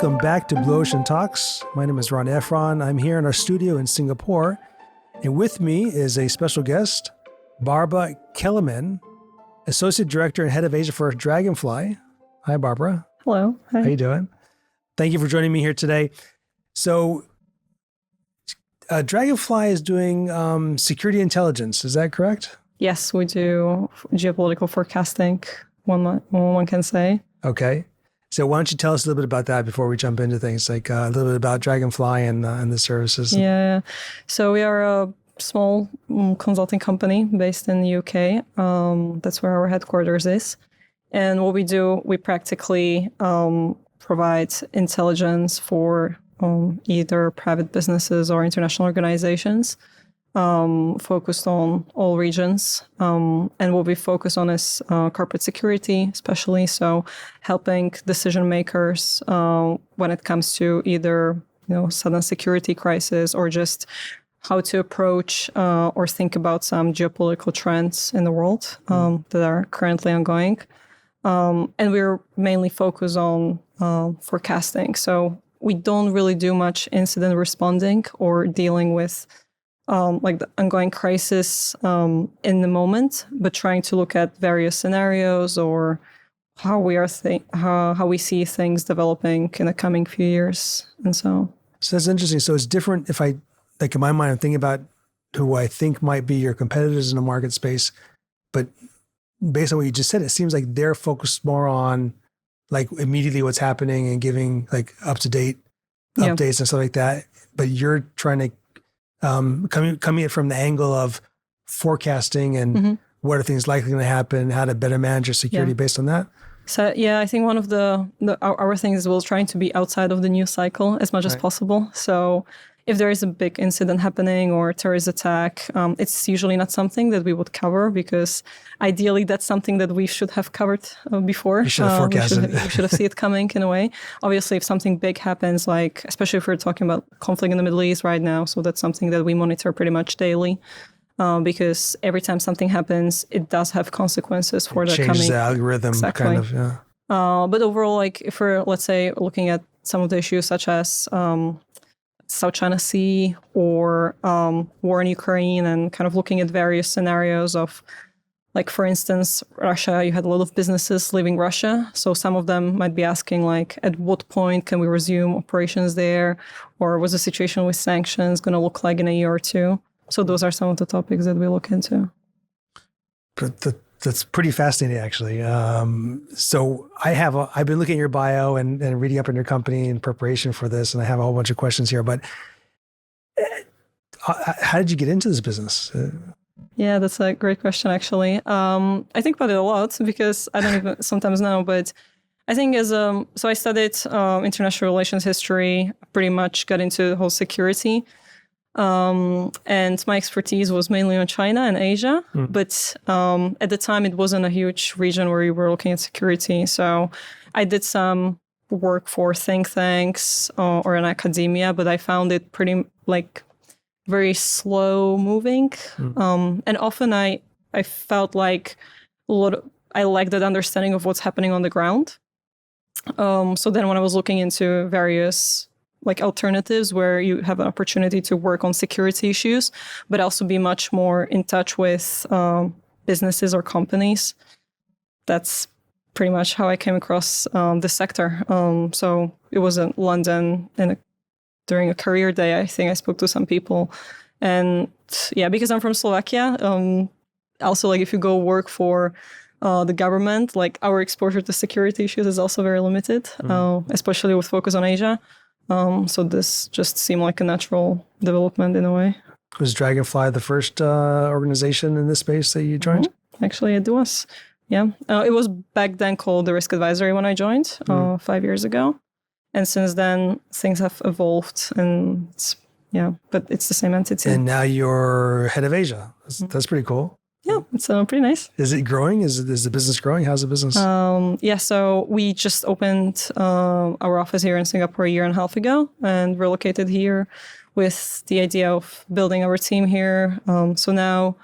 Welcome back to BluOcean Talks. My name is Ron Efron. I'm here in our studio in Singapore. And with me is a special guest, Barbara Kelemen, Associate Director and Head of Asia for Dragonfly. Hi, Barbara. Hello. Hi. How you doing? Thank you for joining me here today. So, Dragonfly is doing security intelligence. Is that correct? Yes, we do geopolitical forecasting, one can say. Okay. So why don't you tell us a little bit about that before we jump into things, like a little bit about Dragonfly and the services? Yeah. So we are a small consulting company based in the UK. That's where our headquarters is. And what we do, we practically provide intelligence for either private businesses or international organizations, focused on all regions. And what we focus on is corporate security, especially. So helping decision makers when it comes to either, sudden security crisis or just how to approach or think about some geopolitical trends in the world that are currently ongoing. And we're mainly focused on forecasting. So we don't really do much incident responding or dealing with like the ongoing crisis in the moment, but trying to look at various scenarios or how we see things developing in the coming few years. And so that's interesting. So it's different if in my mind, I'm thinking about who I think might be your competitors in the market space, but based on what you just said, it seems like they're focused more on like immediately what's happening and giving like up-to-date updates and stuff like that. But you're trying to coming at from the angle of forecasting and what are things likely going to happen, how to better manage your security based on that? So, I think one of our things is we're trying to be outside of the news cycle as much as possible. So if there is a big incident happening or terrorist attack, it's usually not something that we would cover because ideally that's something that we should have covered before. You should have forecasted. We should have seen it coming in a way. Obviously, if something big happens, like especially if we're talking about conflict in the Middle East right now, so that's something that we monitor pretty much daily. Because every time something happens, it does have consequences for the coming. Changes the algorithm, kind of, yeah. But overall, like if we're, let's say, looking at some of the issues such as South China Sea or war in Ukraine and kind of looking at various scenarios of, like, for instance, Russia, you had a lot of businesses leaving Russia. So some of them might be asking, like, at what point can we resume operations there? Or what's the situation with sanctions going to look like in a year or two? So those are some of the topics that we look into. But that's pretty fascinating, actually. So I've been looking at your bio and reading up on your company in preparation for this, and I have a whole bunch of questions here. But how did you get into this business? Yeah, that's a great question, actually. I think about it a lot because I don't even sometimes know, but I think so I studied international relations history, pretty much got into the whole security. And my expertise was mainly on China and Asia, but at the time it wasn't a huge region where you were looking at security. So I did some work for think tanks or in academia, but I found it pretty very slow moving. And often I felt like I lacked that understanding of what's happening on the ground. So then when I was looking into various alternatives where you have an opportunity to work on security issues, but also be much more in touch with businesses or companies. That's pretty much how I came across the sector. So it was in London during a career day. I think I spoke to some people. And because I'm from Slovakia, also if you go work for the government, our exposure to security issues is also very limited, especially with focus on Asia. So this just seemed like a natural development in a way. Was Dragonfly the first organization in this space that you joined? Actually, it was. Yeah. It was back then called the Risk Advisory when I joined 5 years ago. And since then, things have evolved and but it's the same entity. And now you're head of Asia. That's pretty cool. Yeah, it's pretty nice. Is it growing? Is the business growing? How's the business? So we just opened our office here in Singapore a year and a half ago and relocated here with the idea of building our team here. So now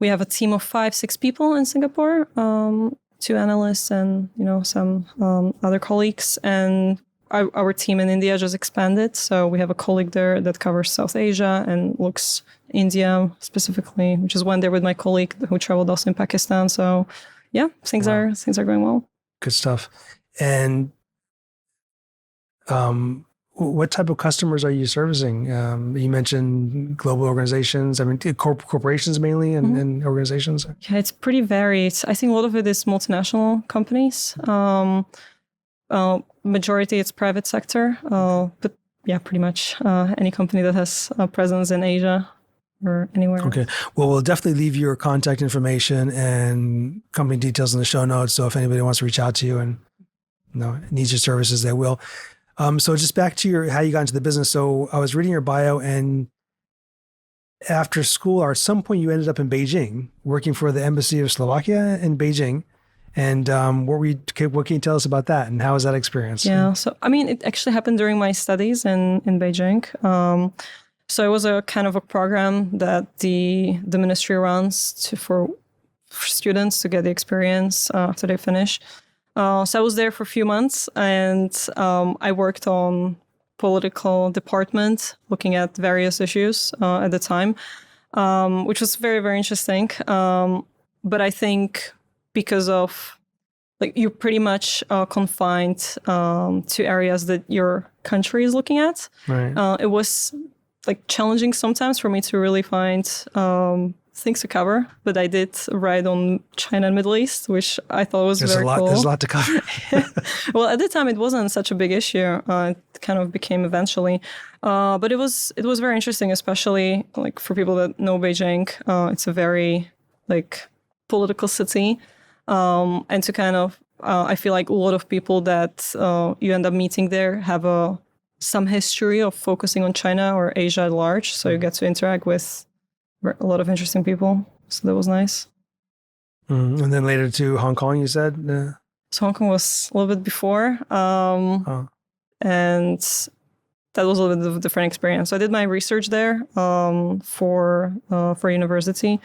we have a team of 5-6 people in Singapore, 2 analysts and some other colleagues, and our team in India just expanded. So we have a colleague there that covers South Asia and looks India specifically, which is one there with my colleague who traveled also in Pakistan. So yeah, things are going well. Good stuff. And what type of customers are you servicing? You mentioned global organizations. I mean, corporations mainly and organizations. Yeah, it's pretty varied. I think a lot of it is multinational companies. Majority it's private sector, but yeah, pretty much any company that has a presence in Asia or anywhere. Okay. Well, we'll definitely leave your contact information and company details in the show notes. So if anybody wants to reach out to you and needs your services, they will. So just back to how you got into the business. So I was reading your bio, and after school or at some point you ended up in Beijing working for the Embassy of Slovakia in Beijing. And what can you tell us about that, and how was that experience? Yeah, so I mean, it actually happened during my studies in Beijing. So it was a kind of a program that the ministry runs for students to get the experience after they finish. So I was there for a few months, and I worked on political department, looking at various issues at the time, which was very, very interesting. But I think because of you're pretty much confined to areas that your country is looking at. Right. It was challenging sometimes for me to really find things to cover, but I did write on China and Middle East, which I thought was very cool. There's a lot to cover. Well, at the time it wasn't such a big issue. It kind of became eventually, but it was very interesting, especially for people that know Beijing. It's a very political city. And to kind of, I feel like a lot of people that you end up meeting there have some history of focusing on China or Asia at large. So you get to interact with a lot of interesting people. So that was nice. And then later to Hong Kong, you said? So Hong Kong was a little bit before. And that was a little bit of a different experience. So I did my research there for university.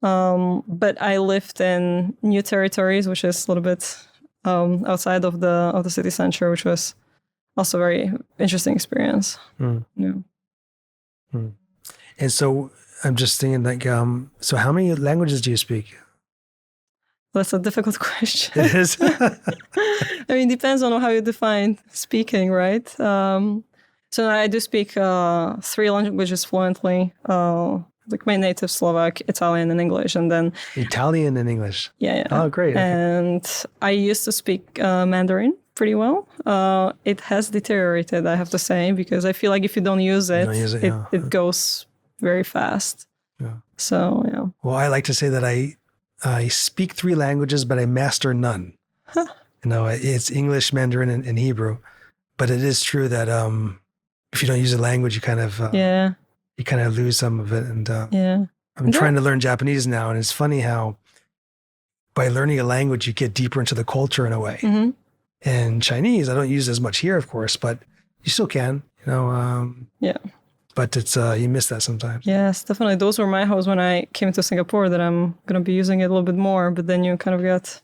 But I lived in new territories, which is a little bit outside of the city center, which was also a very interesting experience. Yeah. And so I'm just thinking, so how many languages do you speak? That's a difficult question. It is. I mean, depends on how you define speaking, right? So I do speak 3 languages fluently. My native Slovak, Italian, and English, and then Italian and English. Yeah. Oh, great. And I used to speak Mandarin pretty well. It has deteriorated, I have to say, because I feel like if you don't use it, it goes very fast. Yeah. So yeah. Well, I like to say that I speak 3 languages, but I master none. Huh. It's English, Mandarin, and Hebrew. But it is true that if you don't use a language, you kind of you kind of lose some of it. And I'm trying to learn Japanese now. And it's funny how by learning a language, you get deeper into the culture in a way. Mm-hmm. And Chinese, I don't use as much here, of course, but you still can, but it's, you miss that sometimes. Yes, definitely. Those were my hopes when I came to Singapore, that I'm going to be using it a little bit more, but then you kind of get...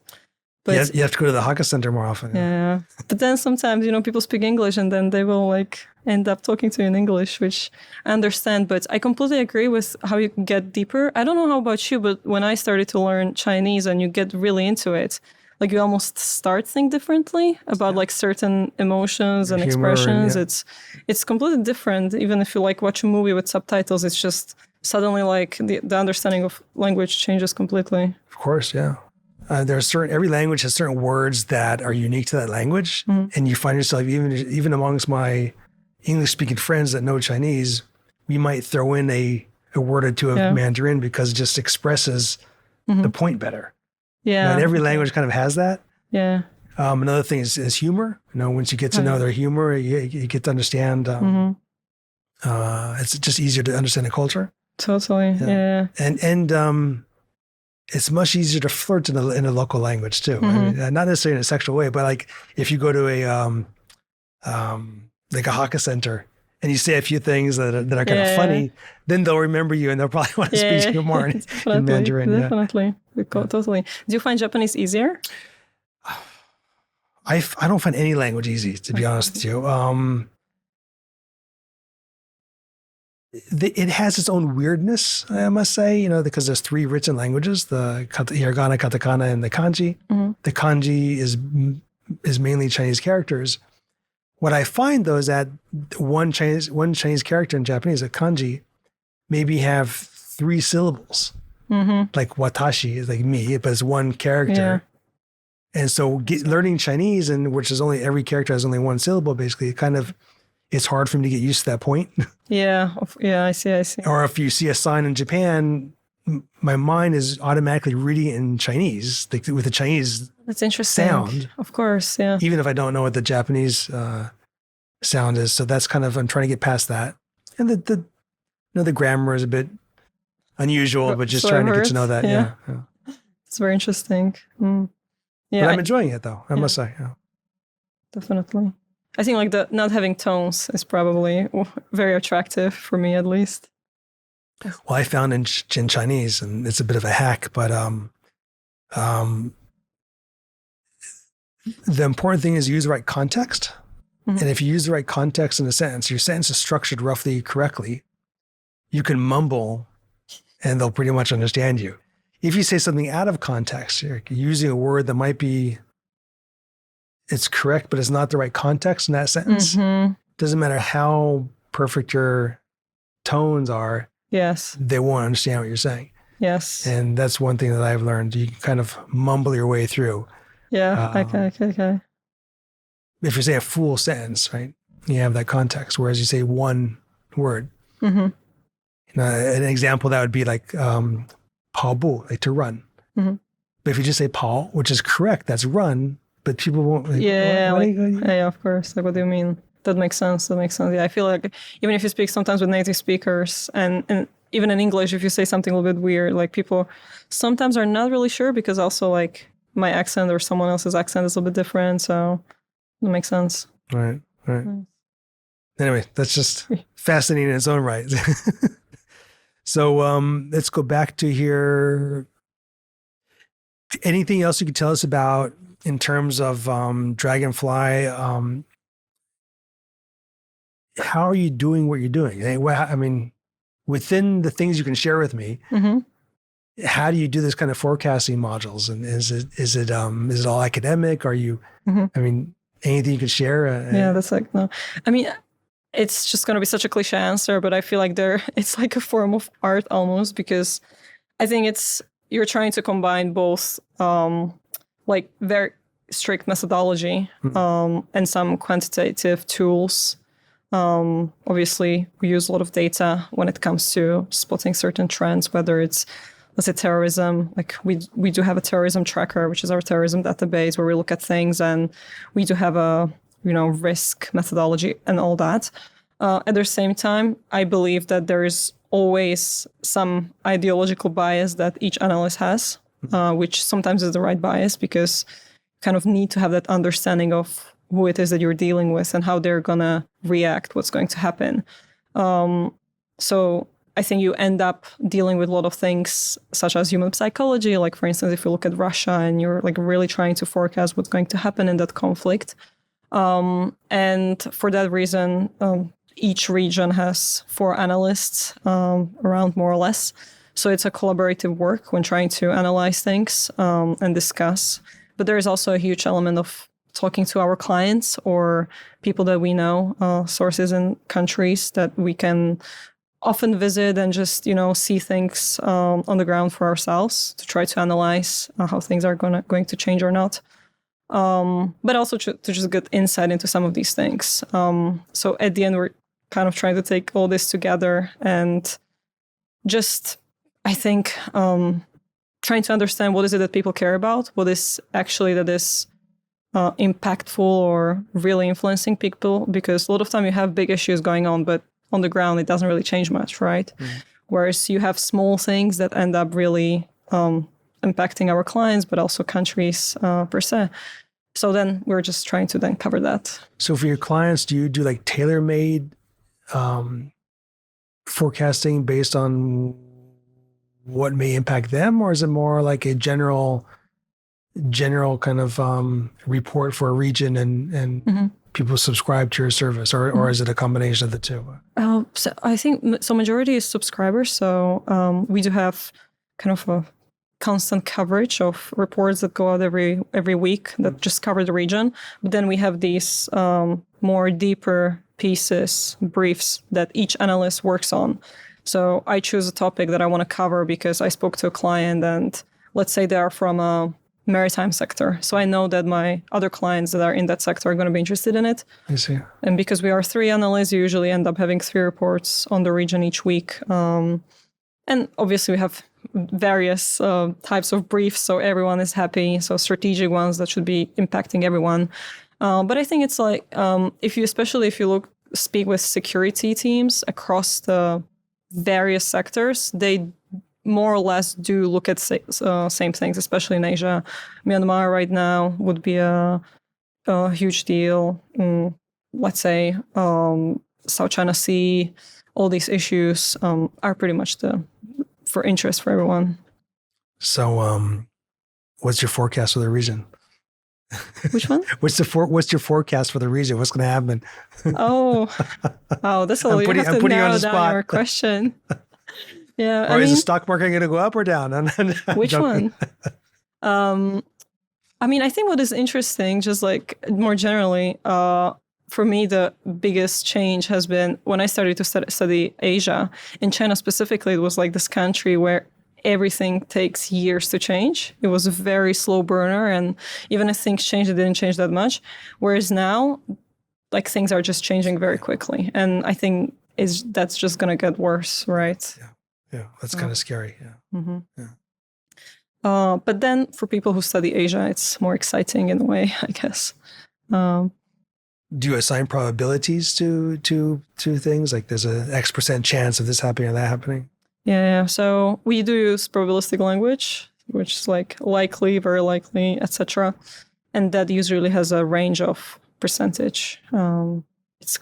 But you have to go to the Hakka Center more often. Yeah. But then sometimes, people speak English and then they will end up talking to you in English, which I understand. But I completely agree with how you can get deeper. I don't know how about you, but when I started to learn Chinese and you get really into it, you almost start think differently about certain emotions and expressions. It's completely different. Even if you watch a movie with subtitles, it's just suddenly the understanding of language changes completely. Of course, yeah. Every language has certain words that are unique to that language. Mm-hmm. And you find yourself, even amongst my English-speaking friends that know Chinese, we might throw in a word or two of Mandarin because it just expresses the point better. Yeah. And every language kind of has that. Yeah. Another thing is humor. Once you get to know their humor, you get to understand. It's just easier to understand the culture. Totally. Yeah. And it's much easier to flirt in a local language too. Mm-hmm. I mean, not necessarily in a sexual way, but if you go to a Hakka Center and you say a few things that are kind of funny, then they'll remember you and they'll probably want to speak to you more in Mandarin. Definitely. Yeah. Totally. Do you find Japanese easier? I don't find any language easy, to be honest with you. It has its own weirdness, I must say, because there's three written languages, the hiragana, katakana, and the kanji. Mm-hmm. The kanji is mainly Chinese characters. What I find, though, is that one Chinese character in Japanese, a kanji, maybe have 3 syllables. Mm-hmm. Like watashi is like me, but it's one character. Yeah. And so learning Chinese, which is only every character has only 1 syllable, basically, it's hard for me to get used to that point. Yeah, I see. Or if you see a sign in Japan, my mind is automatically reading it in Chinese, like with the Chinese That's interesting. Sound. Of course, yeah. Even if I don't know what the Japanese sound is. So that's I'm trying to get past that. And the grammar is a bit unusual, but just trying to get to know that. Yeah. It's very interesting. Yeah, but I'm enjoying it, though, I must say. Yeah. Definitely. I think like the not having tones is probably very attractive for me, at least. Well, I found in Chinese, and it's a bit of a hack, but the important thing is use the right context. Mm-hmm. And if you use the right context in a sentence, your sentence is structured roughly correctly, you can mumble and they'll pretty much understand you. If you say something out of context, you're using a word that might be, it's correct, but it's not the right context in that sentence. Mm-hmm. Doesn't matter how perfect your tones are. Yes. They won't understand what you're saying. Yes. And that's one thing that I've learned. You can kind of mumble your way through. Yeah. Okay. If you say a full sentence, right, you have that context. Whereas you say one word. Mm-hmm. An example that would be like "pao bu," like to run. Mm-hmm. But if you just say "pao," which is correct, that's run. But people won't. Like, yeah, of course. Like, what do you mean? That makes sense. Yeah, I feel like even if you speak sometimes with native speakers, and even in English, if you say something a little bit weird, like people sometimes are not really sure because also like my accent or someone else's accent is a little bit different. So it makes sense. Right. Nice. Anyway, that's just fascinating in its own right. So let's go back to here. Anything else you could tell us about in terms of Dragonfly? How are you doing what you're doing? I mean, within the things you can share with me, mm-hmm. How do you do this kind of forecasting modules? And is it all academic? Are you? Mm-hmm. I mean, anything you could share? Yeah, that's like no. I mean, it's just going to be such a cliche answer, but I feel like it's like a form of art almost, because I think you're trying to combine both like very strict methodology and some quantitative tools. Obviously, we use a lot of data when it comes to spotting certain trends, whether it's, let's say, terrorism. Like we do have a terrorism tracker, which is our terrorism database, where we look at things, and we do have a risk methodology and all that. At the same time, I believe that there is always some ideological bias that each analyst has, which sometimes is the right bias, because you kind of need to have that understanding of who it is that you're dealing with and how they're going to react, what's going to happen. So I think you end up dealing with a lot of things such as human psychology. Like, for instance, if you look at Russia and you're like really trying to forecast what's going to happen in that conflict. And for that reason, each region has 4 analysts around, more or less. So it's a collaborative work when trying to analyze things and discuss. But there is also a huge element of talking to our clients or people that we know, sources in countries that we can often visit and just, see things on the ground for ourselves to try to analyze how things are going to change or not. But also to just get insight into some of these things. So at the end, we're kind of trying to take all this together and just, I think, trying to understand what is it that people care about, what is actually that is impactful or really influencing people, because a lot of time you have big issues going on, but on the ground, it doesn't really change much, right? Mm. Whereas you have small things that end up really impacting our clients, but also countries per se. So then we're just trying to then cover that. So for your clients, do you do like tailor-made forecasting based on what may impact them? Or is it more like a general, general kind of report for a region and people subscribe to your service, or is it a combination of the two? So I think majority is subscribers. So we do have kind of a constant coverage of reports that go out every week that just cover the region. But then we have these more deeper pieces, briefs that each analyst works on. So I choose a topic that I want to cover because I spoke to a client, and let's say they are from a maritime sector. So I know that my other clients that are in that sector are going to be interested in it. I see. And because we are 3 analysts, you usually end up having 3 reports on the region each week. And obviously we have various types of briefs, so everyone is happy. So strategic ones that should be impacting everyone. But I think it's like, especially if you speak with security teams across the various sectors, they more or less do look at same things, especially in Asia. Myanmar right now would be a huge deal. Let's say South China Sea, all these issues are pretty much for interest for everyone. So what's your forecast for the region? Which one? What's your forecast for the region? What's going to happen? That's a you have to narrow down your question. Yeah, is the stock market going to go up or down? Which one? I think what is interesting, just like more generally, for me, the biggest change has been when I started to study Asia. In China specifically, it was like this country where everything takes years to change. It was a very slow burner, and even if things changed, it didn't change that much. Whereas now, like things are just changing very quickly, and I think that's just going to get worse, right? Yeah, that's kind of scary. Yeah. Mm-hmm. Yeah. But then for people who study Asia, it's more exciting in a way, I guess. Do you assign probabilities to things? Like there's an X% chance of this happening or that happening? Yeah. So we do use probabilistic language, which is like likely, very likely, etc. And that usually has a range of percentage. It's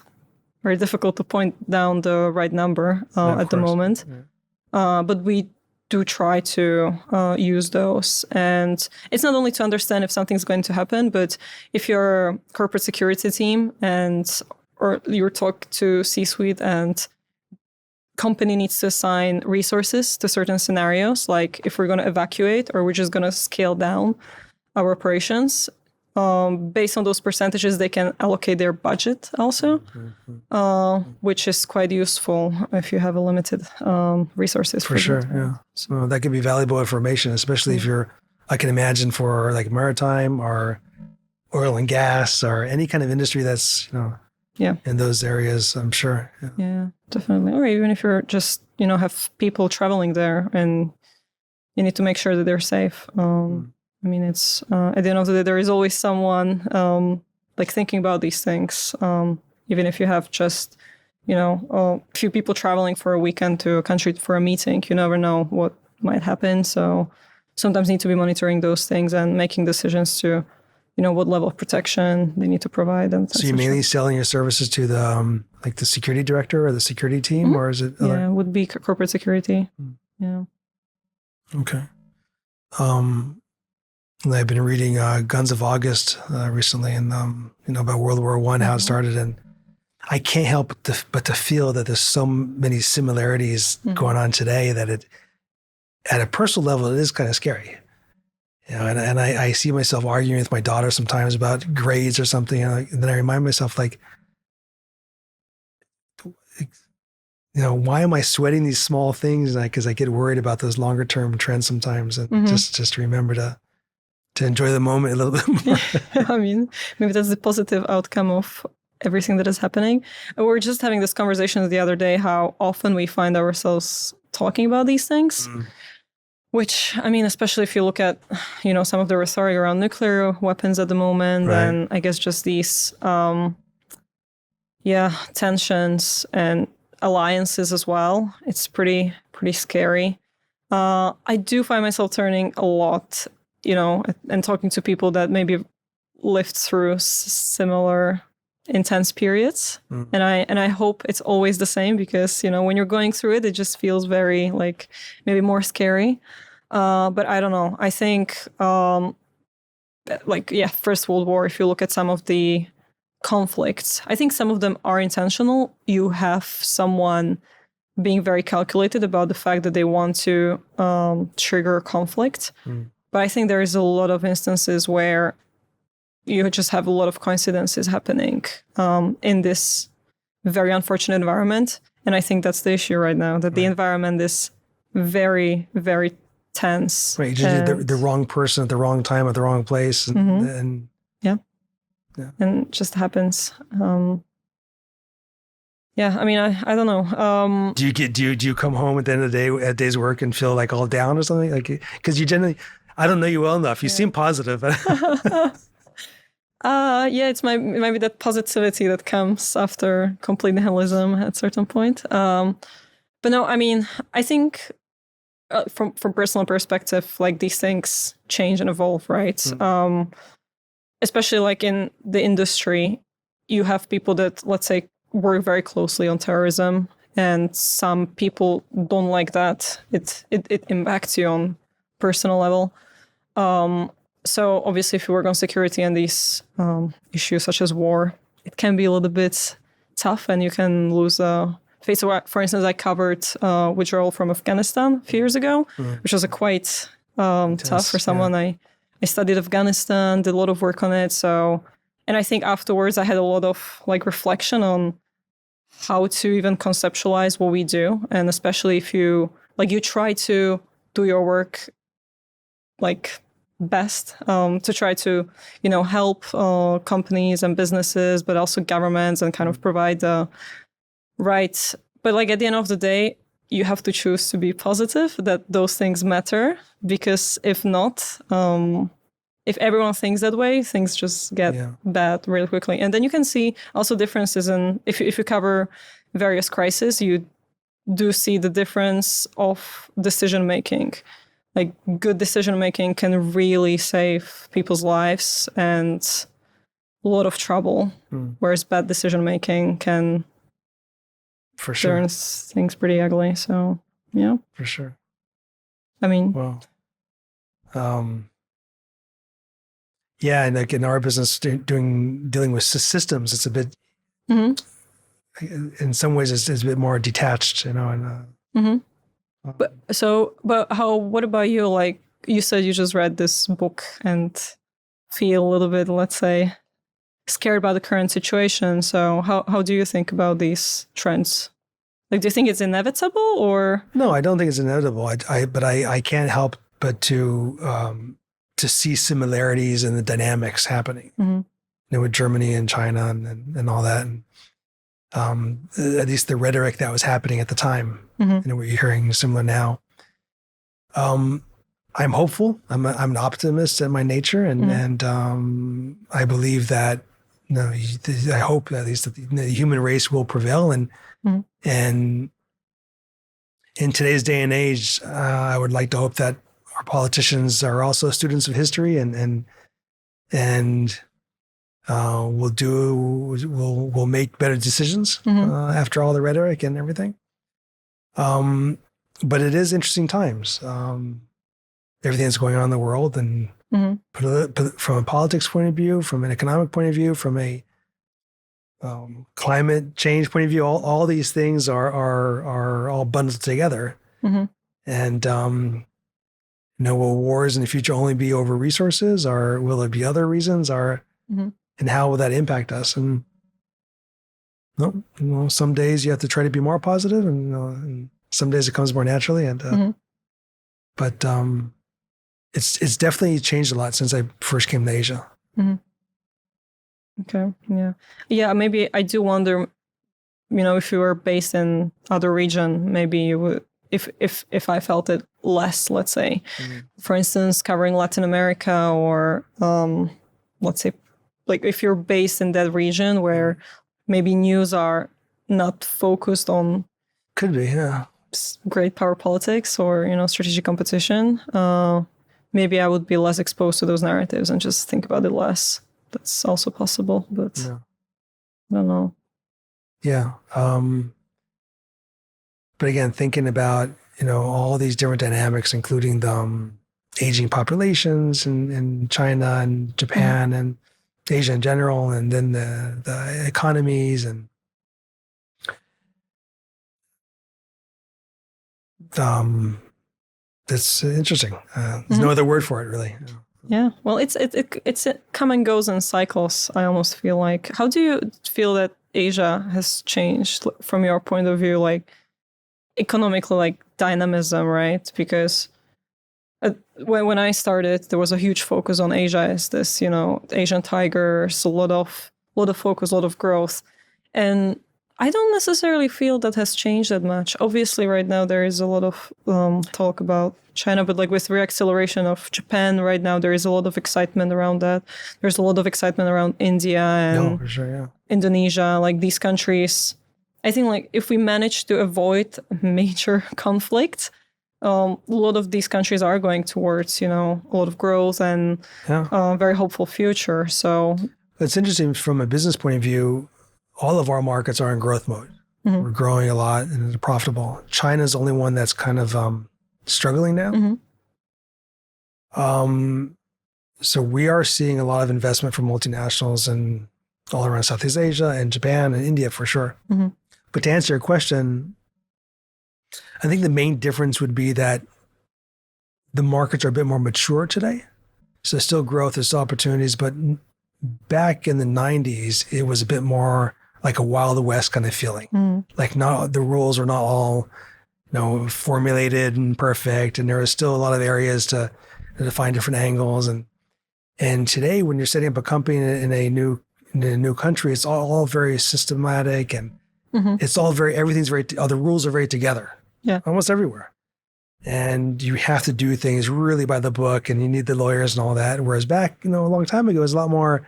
very difficult to point down the right number at the moment. Yeah. But we do try to use those. And it's not only to understand if something's going to happen, but if you're a corporate security team or you talk to C-suite and company needs to assign resources to certain scenarios, like if we're going to evacuate or we're just going to scale down our operations, based on those percentages, they can allocate their budget also, which is quite useful if you have a limited resources. For sure, yeah. So that could be valuable information, especially if I can imagine for like maritime or oil and gas or any kind of industry that's, in those areas, I'm sure. Yeah, definitely. Or even if you're just, have people traveling there and you need to make sure that they're safe. It's at the end of the day, there is always someone like thinking about these things. Even if you have just, a few people traveling for a weekend to a country for a meeting, you never know what might happen. So sometimes need to be monitoring those things and making decisions to, what level of protection they need to provide. And so you're mainly selling your services to the like the security director or the security team, or is it? Yeah, it would be corporate security. Yeah. Okay. I've been reading Guns of August recently, and about World War I, how it started, and I can't help but to feel that there's so many similarities going on today that it, at a personal level, it is kind of scary. And I see myself arguing with my daughter sometimes about grades or something, and then I remind myself, like, why am I sweating these small things? Because I get worried about those longer term trends sometimes, and just remember to enjoy the moment a little bit more. Maybe that's the positive outcome of everything that is happening. And we were just having this conversation the other day, how often we find ourselves talking about these things, which, especially if you look at, some of the rhetoric around nuclear weapons at the moment, right. And I guess just these, tensions and alliances as well. It's pretty scary. I do find myself turning a lot, and talking to people that maybe lived through similar intense periods. And I hope it's always the same, because, when you're going through it, it just feels very like maybe more scary. But I don't know. I think First World War, if you look at some of the conflicts, I think some of them are intentional. You have someone being very calculated about the fact that they want to trigger conflict. But I think there is a lot of instances where you just have a lot of coincidences happening in this very unfortunate environment. And I think that's the issue right now, that the environment is very, very tense. Right, you just did the wrong person at the wrong time at the wrong place. And and it just happens. I mean, I don't know. Do you come home at the end of the day, at day's work, and feel like all down or something? Like, because you generally, I don't know you well enough. You seem positive. It's maybe that positivity that comes after complete nihilism at a certain point. But no, I mean, I think from personal perspective, like these things change and evolve, right? Especially like in the industry, you have people that, let's say, work very closely on terrorism, and some people don't like that. It impacts you on personal level. So obviously, if you work on security and these issues such as war, it can be a little bit tough, and you can lose face. For instance, I covered withdrawal from Afghanistan a few years ago, which was a quite tough for someone. I studied Afghanistan, did a lot of work on it. And I think afterwards I had a lot of like reflection on how to even conceptualize what we do. And especially if you try to do your work like best, to try to, help companies and businesses, but also governments, and kind of provide the right. But like at the end of the day, you have to choose to be positive, that those things matter, because if not, if everyone thinks that way, things just get bad really quickly. And then you can see also differences in, if you cover various crises, you do see the difference of decision making. Like good decision making can really save people's lives and a lot of trouble, whereas bad decision making can turn things pretty ugly. So yeah, for sure. I mean, well, and like in our business, dealing with systems, it's a bit, in some ways, it's a bit more detached, And what about you? Like you said, you just read this book and feel a little bit, let's say, scared about the current situation. So how do you think about these trends? Like, do you think it's inevitable, or? No, I don't think it's inevitable. I can't help but to see similarities in the dynamics happening, with Germany and China and all that, and at least the rhetoric that was happening at the time. What you're hearing similar now. I'm hopeful. I'm an optimist in my nature, and I believe that I hope at least that the human race will prevail, and in today's day and age, I would like to hope that our politicians are also students of history and will make better decisions after all the rhetoric and everything. But it is interesting times. Everything that's going on in the world, and from a politics point of view, from an economic point of view, from a climate change point of view, all these things are all bundled together. And will wars in the future only be over resources, or will there be other reasons, or and how will that impact us? And some days you have to try to be more positive, and some days it comes more naturally. And but it's definitely changed a lot since I first came to Asia. Okay. Yeah. Maybe I do wonder, if you were based in other region, maybe you would, if I felt it less, let's say, for instance, covering Latin America, or let's say, like if you're based in that region where maybe news are not focused on, could be, great power politics or strategic competition, maybe I would be less exposed to those narratives and just think about it less. That's also possible, but I don't know. Yeah. But again, thinking about, all these different dynamics, including the aging populations in China and Japan and Asia in general, and then the economies and it's interesting. There's no other word for it, really. Yeah, well, it come and goes in cycles. I almost feel like. How do you feel that Asia has changed from your point of view, like economically, like dynamism, right? Because when I started, there was a huge focus on Asia as this, Asian tigers, a lot of focus, a lot of growth, and I don't necessarily feel that has changed that much. Obviously, right now there is a lot of talk about China, but like with reacceleration of Japan right now, there is a lot of excitement around that. There's a lot of excitement around India and for sure, yeah. Indonesia, like these countries. I think like if we manage to avoid major conflict, a lot of these countries are going towards, a lot of growth and very hopeful future. So it's interesting from a business point of view. All of our markets are in growth mode. Mm-hmm. We're growing a lot and it's profitable. China's the only one that's kind of struggling now. Mm-hmm. So we are seeing a lot of investment from multinationals and all around Southeast Asia and Japan and India for sure. Mm-hmm. But to answer your question, I think the main difference would be that the markets are a bit more mature today. So there's still growth, there's still opportunities, but back in the 90s, it was a bit more like a Wild West kind of feeling. Like the rules are not all, formulated and perfect. And there is still a lot of areas to define different angles. And today, when you're setting up a company in a new country, it's all very systematic and it's all all the rules are very together. Yeah. Almost everywhere. And you have to do things really by the book and you need the lawyers and all that. Whereas back, a long time ago, it was a lot more,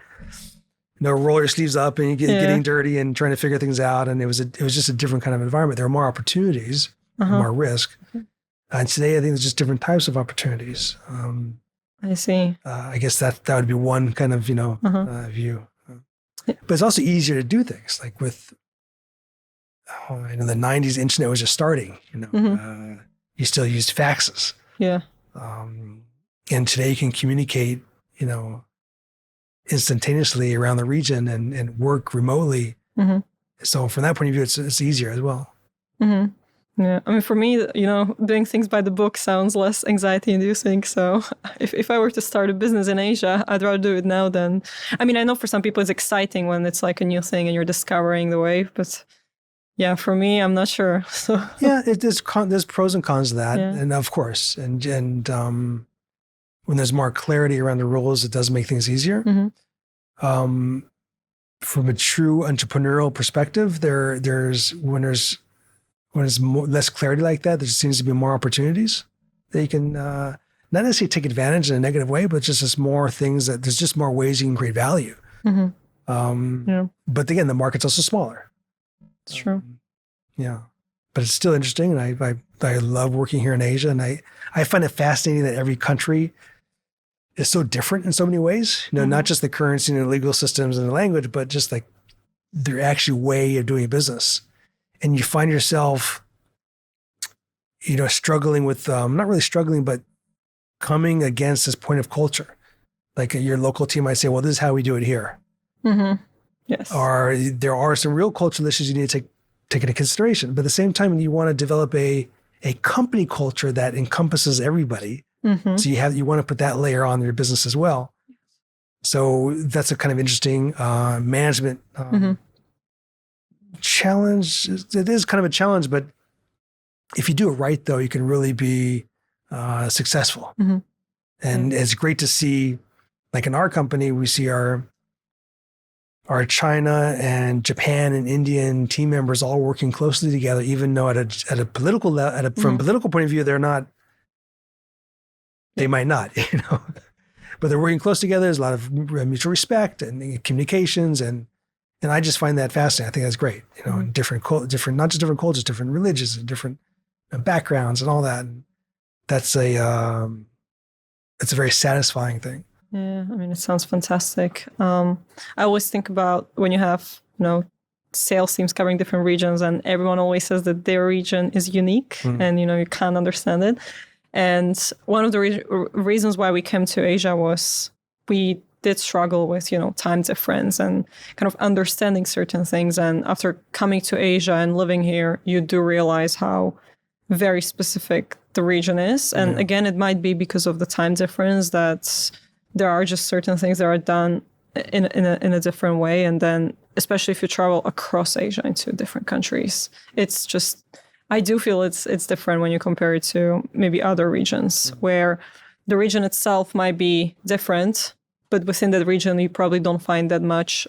roll your sleeves up and you getting dirty and trying to figure things out. And it was just a different kind of environment. There were more opportunities, more risk. And today, I think there's just different types of opportunities. I see. I guess that would be one kind of, view. But it's also easier to do things like with, in the 90s, internet was just starting, you still used faxes. Yeah. And today you can communicate, instantaneously around the region and work remotely. So from that point of view, it's easier as well. Yeah. I mean, for me, doing things by the book sounds less anxiety inducing. So if I were to start a business in Asia, I'd rather do it now than, I mean, I know for some people it's exciting when it's like a new thing and you're discovering the way, but yeah, for me, I'm not sure. So yeah, there's pros and cons to that, and of course, and when there's more clarity around the rules, it does make things easier. From a true entrepreneurial perspective, there's when there's less clarity like that, there seems to be more opportunities that you can not necessarily take advantage in a negative way, but just as more things that there's just more ways you can create value. But again, the market's also smaller. It's true. Yeah. But it's still interesting. And I love working here in Asia. And I find it fascinating that every country is so different in so many ways. Not just the currency and the legal systems and the language, but just like their actual way of doing business. And you find yourself, struggling with, not really struggling, but coming against this point of culture. Like your local team might say, well, this is how we do it here. Yes. Or there are some real cultural issues you need to take into consideration. But at the same time, you want to develop a company culture that encompasses everybody. So you want to put that layer on your business as well. So that's a kind of interesting management challenge. It is kind of a challenge, but if you do it right, though, you can really be successful. And it's great to see, like in our company, we see our China and Japan and Indian team members all working closely together, even though at a political level, from a political point of view, they might not, but they're working close together. There's a lot of mutual respect and communications, and I just find that fascinating. I think that's great. Different, not just different cultures, different religions and different backgrounds and all that. And that's it's a very satisfying thing. Yeah, I mean, it sounds fantastic. I always think about when you have, sales teams covering different regions and everyone always says that their region is unique and, you can't understand it. And one of the reasons why we came to Asia was we did struggle with, time difference and kind of understanding certain things. And after coming to Asia and living here, you do realize how very specific the region is. And again, it might be because of the time difference that there are just certain things that are done in a different way. And then, especially if you travel across Asia into different countries, it's just, I do feel it's different when you compare it to maybe other regions where the region itself might be different, but within that region, you probably don't find that much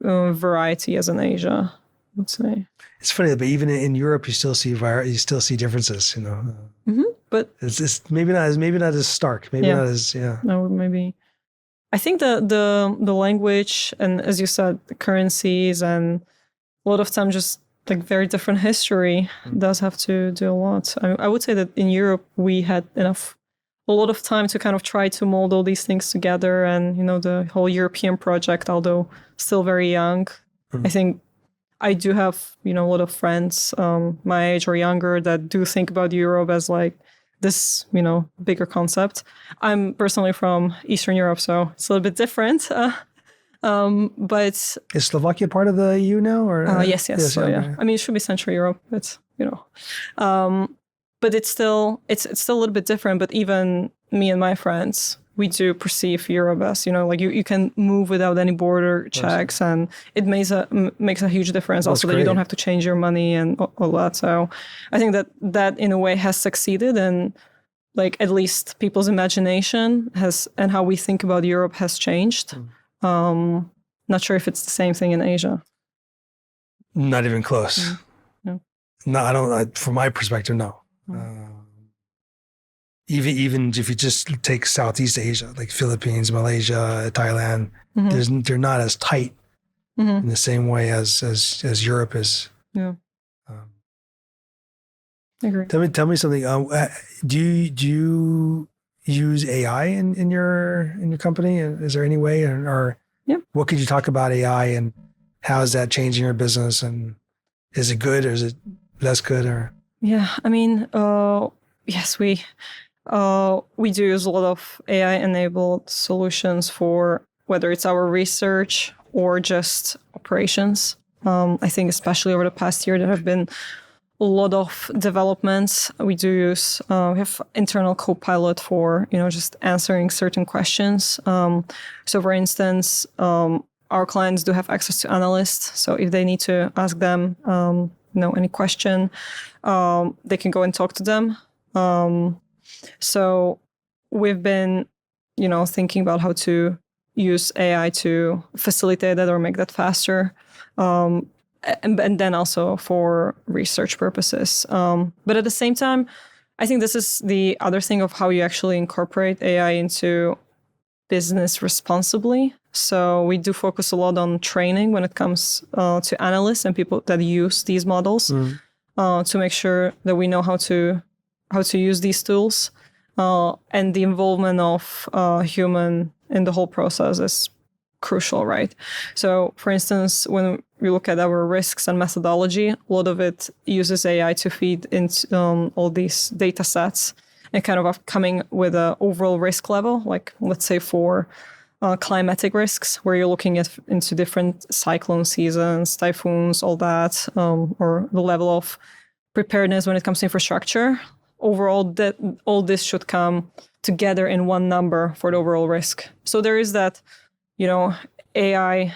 variety as in Asia, I would say. It's funny, but even in Europe, you still see differences. But it's maybe not as stark. Maybe not as No, maybe. I think the language and, as you said, the currencies and a lot of time just like very different history does have to do a lot. I would say that in Europe we had a lot of time to kind of try to mold all these things together, and the whole European project, although still very young, I think I do have a lot of friends my age or younger that do think about Europe as like this bigger concept. I'm personally from Eastern Europe, so it's a little bit different. But is Slovakia part of the EU now, or yes. So yeah, I mean, it should be Central Europe, but but it's still a little bit different. But even me and my friends, we do perceive Europe as like you can move without any border checks, and it makes a huge difference. Also, that you don't have to change your money and all that. So I think that in a way has succeeded, and like at least people's imagination has, and how we think about Europe has changed. Not sure if it's the same thing in Asia. Not even close. No. No, I don't. From my perspective, no. Even if you just take Southeast Asia, like Philippines, Malaysia, Thailand, they're not as tight in the same way as Europe is. Yeah. I agree. Tell me something. Do you use AI in your company? Is there any way, or what could you talk about AI and how is that changing your business, and is it good or is it less good? Or I mean, yes, we do use a lot of AI-enabled solutions for whether it's our research or just operations. I think especially over the past year, there have been a lot of developments. We do use, we have internal Copilot for, just answering certain questions. So for instance, our clients do have access to analysts. So if they need to ask them, any question, they can go and talk to them. So we've been, thinking about how to use AI to facilitate that or make that faster. And then also for research purposes. But at the same time, I think this is the other thing of how you actually incorporate AI into business responsibly. So we do focus a lot on training when it comes to analysts and people that use these models to make sure that we know how to use these tools. And the involvement of human in the whole process is crucial, right? So, for instance, when we look at our risks and methodology, a lot of it uses AI to feed into all these data sets and kind of coming with an overall risk level, like let's say for climatic risks, where you're looking into different cyclone seasons, typhoons, all that, or the level of preparedness when it comes to infrastructure. Overall, all this should come together in one number for the overall risk. So there is that, AI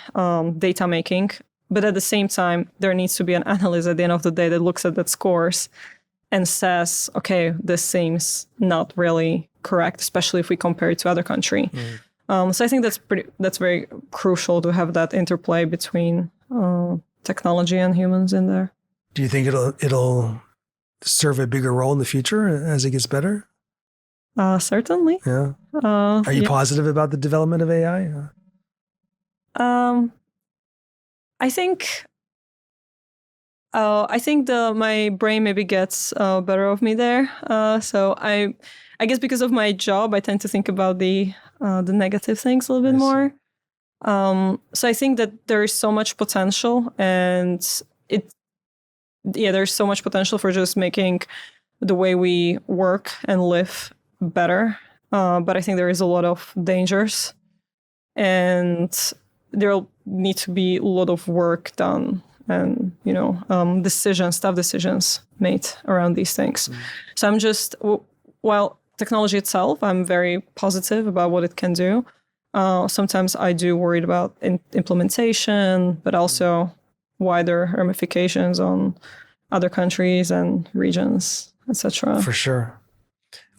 data making, but at the same time, there needs to be an analyst at the end of the day that looks at that scores and says, okay, this seems not really correct, especially if we compare it to other country. So I think that's very crucial to have that interplay between technology and humans in there. Do you think it'll serve a bigger role in the future as it gets better? Certainly. Yeah. Are you positive about the development of AI? I think my brain maybe gets better of me there. So I guess because of my job, I tend to think about the negative things a little bit more. So I think that there is so much potential, and there's so much potential for just making the way we work and live better. But I think there is a lot of dangers, and there'll need to be a lot of work done, and tough decisions made around these things. So I'm just, while technology itself, I'm very positive about what it can do. Sometimes I do worry about implementation, but also wider ramifications on other countries and regions, etc. For sure.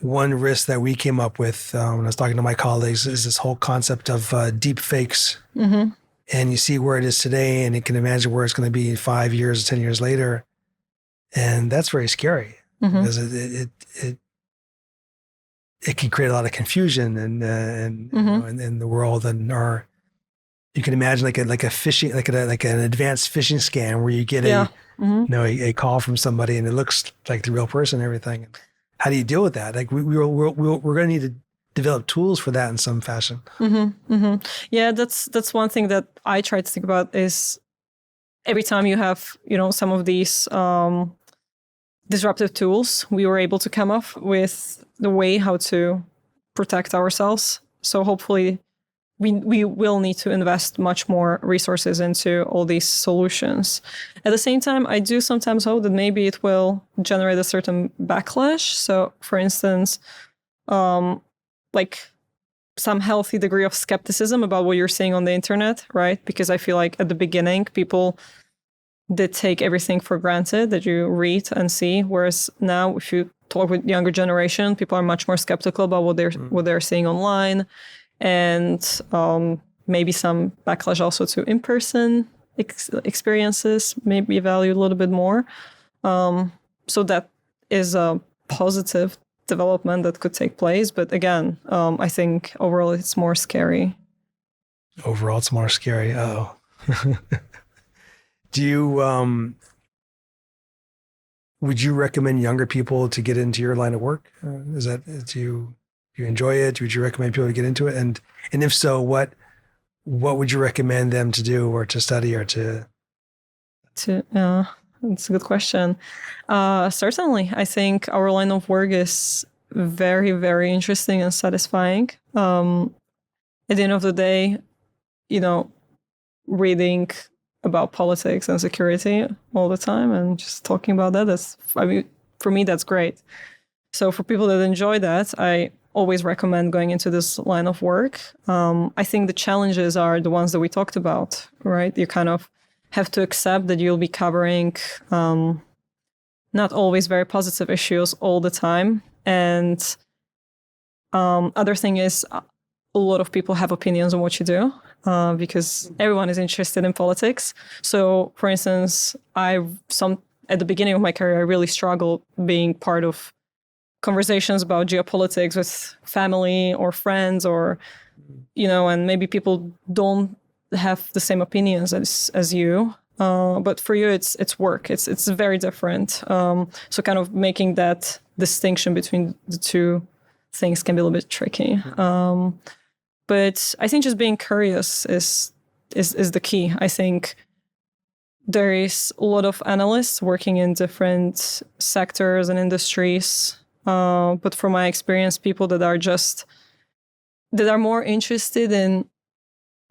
One risk that we came up with when I was talking to my colleagues is this whole concept of deep fakes. Mm-hmm. And you see where it is today, and you can imagine where it's going to be 5 years, 10 years later. And that's very scary because it can create a lot of confusion and in the world, and you can imagine like a phishing, like an advanced phishing scam where you get a call from somebody and it looks like the real person and everything. How do you deal with that? Like we're going to need to develop tools for that in some fashion. Yeah, that's one thing that I try to think about is every time you have some of these disruptive tools, we were able to come up with the way how to protect ourselves. So hopefully we will need to invest much more resources into all these solutions. At the same time, I do sometimes hope that maybe it will generate a certain backlash. So for instance, like some healthy degree of skepticism about what you're seeing on the internet, right? Because I feel like at the beginning, people did take everything for granted that you read and see. Whereas now, if you talk with younger generation, people are much more skeptical about what they're seeing online, and maybe some backlash also to in-person experiences may be valued a little bit more. So that is a positive development that could take place. But again, I think overall it's more scary. Overall, it's more scary. Oh. Do you, would you recommend younger people to get into your line of work? Do you enjoy it? Would you recommend people to get into it? And if so, what would you recommend them to do or to study or to? That's a good question. Certainly, I think our line of work is very, very interesting and satisfying. At the end of the day, reading about politics and security all the time and just talking about that, for me, that's great. So for people that enjoy that, I always recommend going into this line of work. I think the challenges are the ones that we talked about, right? You kind of have to accept that you'll be covering not always very positive issues all the time. And other thing is a lot of people have opinions on what you do because everyone is interested in politics. So for instance, at the beginning of my career, I really struggled being part of conversations about geopolitics with family or friends or, and maybe people don't have the same opinions as you. But for you, it's work. It's very different. So kind of making that distinction between the two things can be a little bit tricky. But I think just being curious is the key. I think there is a lot of analysts working in different sectors and industries. But from my experience, people that are more interested in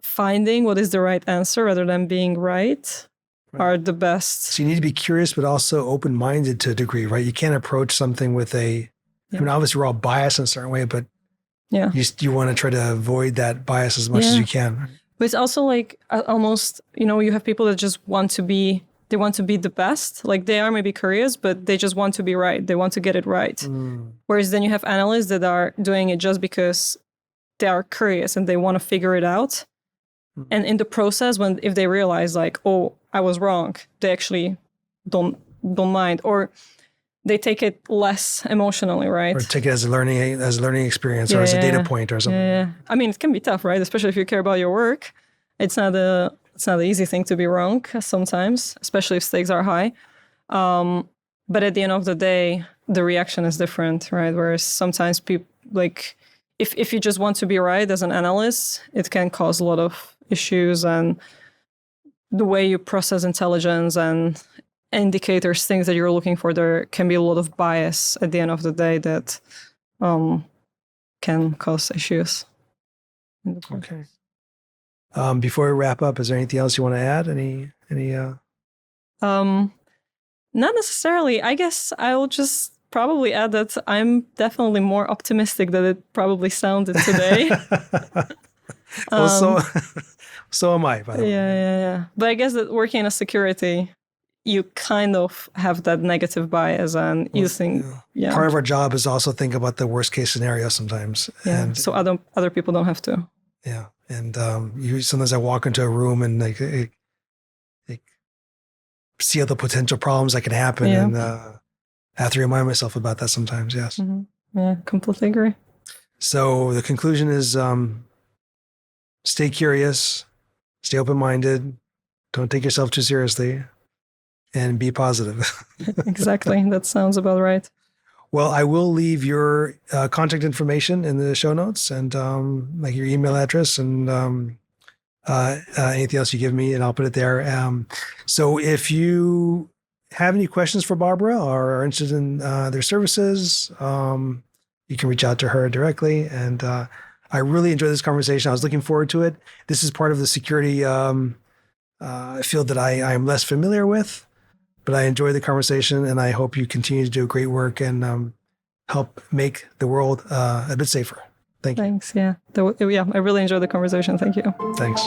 finding what is the right answer rather than being right are the best. So you need to be curious, but also open-minded to a degree, right? You can't approach something with I mean, obviously we're all biased in a certain way, but you want to try to avoid that bias as much as you can. But it's also like almost, you have people that just want to be the best. Like they are maybe curious, but they just want to be right. They want to get it right. Whereas then you have analysts that are doing it just because they are curious and they want to figure it out. And in the process, if they realize like, oh, I was wrong, they actually don't mind, or they take it less emotionally, right? Or take it as a learning experience or as a data point or something. Yeah. I mean, it can be tough, right? Especially if you care about your work. It's not an easy thing to be wrong sometimes, especially if stakes are high. But at the end of the day, the reaction is different, right? Whereas sometimes people like, if you just want to be right as an analyst, it can cause a lot of issues, and the way you process intelligence and indicators, things that you're looking for, there can be a lot of bias at the end of the day that can cause issues. Okay. Before we wrap up, is there anything else you want to add? Not necessarily. I guess I'll just probably add that I'm definitely more optimistic than it probably sounded today. Well, so am I, by the way. Yeah. But I guess that working in a security, you kind of have that negative bias, and you think, Part of our job is also think about the worst case scenario sometimes. Yeah. And, so other people don't have to. Yeah. And sometimes I walk into a room and like see all the potential problems that can happen, and I have to remind myself about that sometimes. Yes. Mm-hmm. Yeah, completely agree. So the conclusion is, stay curious, stay open-minded, don't take yourself too seriously, and be positive. Exactly. That sounds about right. Well, I will leave your contact information in the show notes, and like your email address, and anything else you give me, and I'll put it there. So if you have any questions for Barbara or are interested in their services, you can reach out to her directly. And I really enjoyed this conversation. I was looking forward to it. This is part of the security field that I am less familiar with, but I enjoyed the conversation, and I hope you continue to do great work and help make the world a bit safer. Thank you. Thanks. Yeah. I really enjoyed the conversation. Thank you. Thanks.